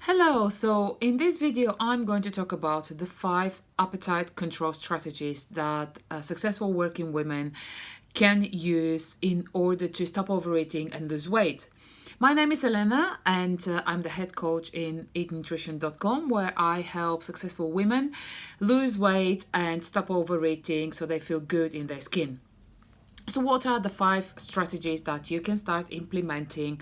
Hello, so in this video I'm going to talk about the 5 appetite control strategies that successful working women can use in order to stop overeating and lose weight. My name is Elena and I'm the head coach in eatnutrition.com, where I help successful women lose weight and stop overeating so they feel good in their skin. So what are the 5 strategies that you can start implementing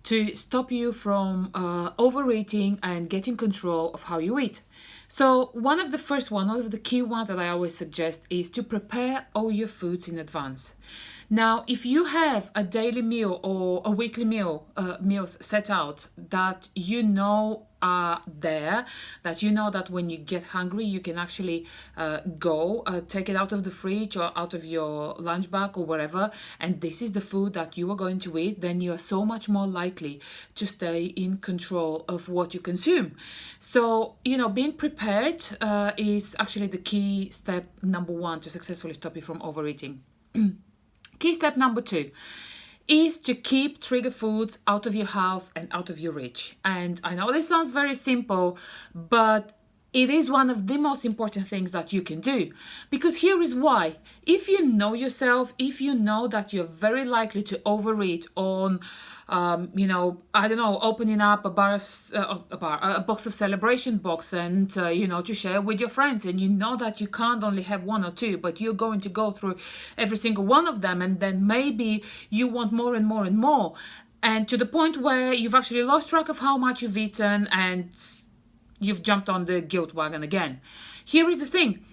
to stop you from overeating and getting control of how you eat? So one of the key ones that I always suggest is to prepare all your foods in advance. Now, if you have a daily meal or a weekly meals set out that you know are there, that you know that when you get hungry, you can actually take it out of the fridge or out of your lunch bag or wherever, and this is the food that you are going to eat, then you are so much more likely to stay in control of what you consume. So, being prepared is actually the key step number 1 to successfully stop you from overeating. Key step number 2 is to keep trigger foods out of your house and out of your reach. And I know this sounds very simple, but it is one of the most important things that you can do. Because here is why. If you know yourself, if you know that you're very likely to overeat on, opening up a box of celebration box and, to share with your friends, and you know that you can't only have 1 or 2, but you're going to go through every single one of them, and then maybe you want more and more and more. And to the point where you've actually lost track of how much you've eaten and you've jumped on the guilt wagon again. Here is the thing.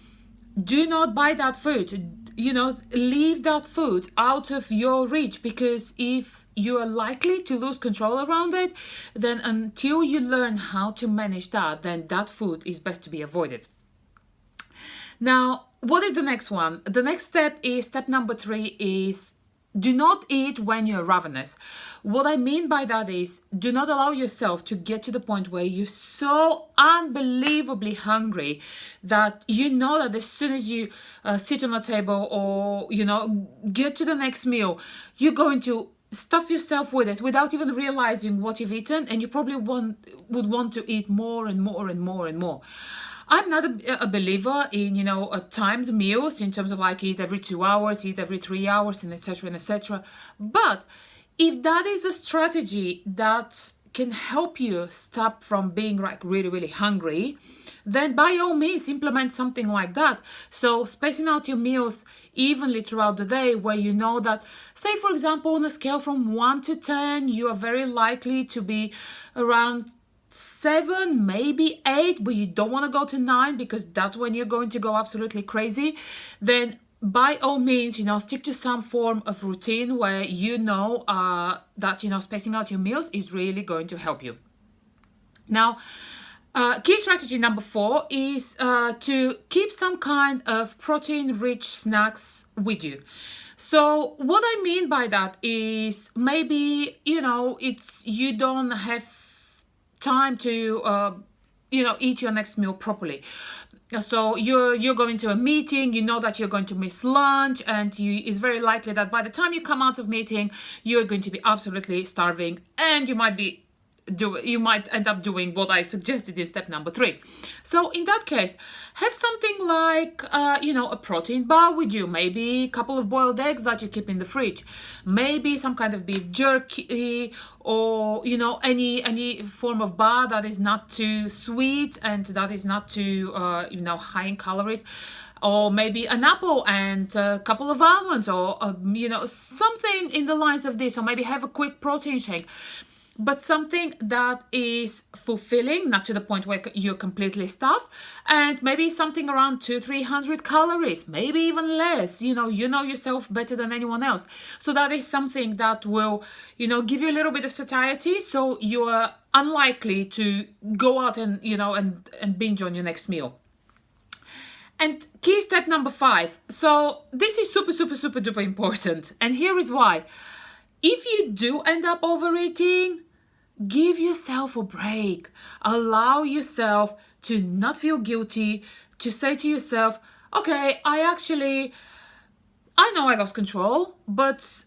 Do not buy that food. Leave that food out of your reach, because if you are likely to lose control around it, then until you learn how to manage that, then that food is best to be avoided. Now, what is the next one? The next step number 3 is do not eat when you're ravenous. What I mean by that is, do not allow yourself to get to the point where you're so unbelievably hungry that you know that as soon as you sit on a table or, get to the next meal, you're going to stuff yourself with it without even realizing what you've eaten, and you probably would want to eat more and more and more and more. I'm not a believer in, timed meals in terms of like eat every 2 hours, eat every 3 hours, and etc. and etc. But if that is a strategy that can help you stop from being like really, really hungry, then by all means implement something like that. So spacing out your meals evenly throughout the day, where you know that, say for example, on a scale from 1 to 10, you are very likely to be around 7, maybe 8, but you don't want to go to 9 because that's when you're going to go absolutely crazy. Then by all means, stick to some form of routine where that spacing out your meals is really going to help you. Now, key strategy number 4 is to keep some kind of protein-rich snacks with you. So what I mean by that is maybe, you don't have time to eat your next meal properly. So you're going to a meeting, you know that you're going to miss lunch, and it's very likely that by the time you come out of meeting, you're going to be absolutely starving, and you might end up doing what I suggested in step number 3. So in that case, have something like a protein bar with you, maybe a couple of boiled eggs that you keep in the fridge, maybe some kind of beef jerky, or any form of bar that is not too sweet and that is not too high in calories. Or maybe an apple and a couple of almonds, or something in the lines of this, or maybe have a quick protein shake. But something that is fulfilling, not to the point where you're completely stuffed, and maybe something around 200-300 calories, maybe even less. You know yourself better than anyone else. So that is something that will, give you a little bit of satiety, so you are unlikely to go out and, and binge on your next meal. And key step number 5. So this is super, super, super duper important. And here is why. If you do end up overeating, give yourself a break. Allow yourself to not feel guilty, to say to yourself, okay, I know I lost control, but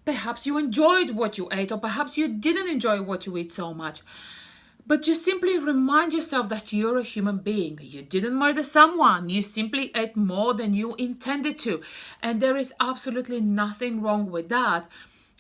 perhaps you enjoyed what you ate, or perhaps you didn't enjoy what you ate so much. But just simply remind yourself that you're a human being. You didn't murder someone. You simply ate more than you intended to. And there is absolutely nothing wrong with that,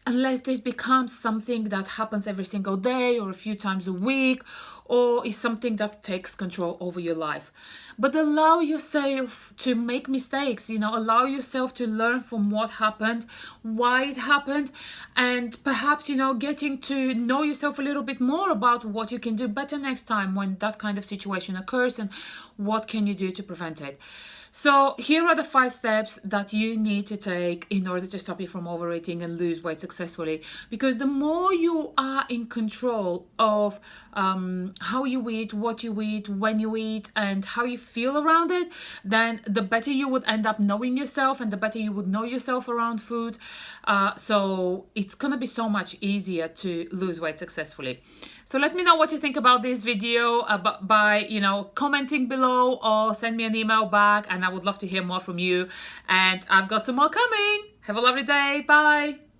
unless this becomes something that happens every single day or a few times a week, or is something that takes control over your life. But allow yourself to make mistakes, allow yourself to learn from what happened, why it happened, and perhaps, getting to know yourself a little bit more about what you can do better next time when that kind of situation occurs, and what can you do to prevent it. So here are the 5 steps that you need to take in order to stop you from overeating and lose weight successfully. Because the more you are in control of how you eat, what you eat, when you eat, and how you feel around it, then the better you would end up knowing yourself, and the better you would know yourself around food. So it's gonna be so much easier to lose weight successfully. So let me know what you think about this video by commenting below, or send me an email back, and I would love to hear more from you. And I've got some more coming. Have a lovely day. Bye.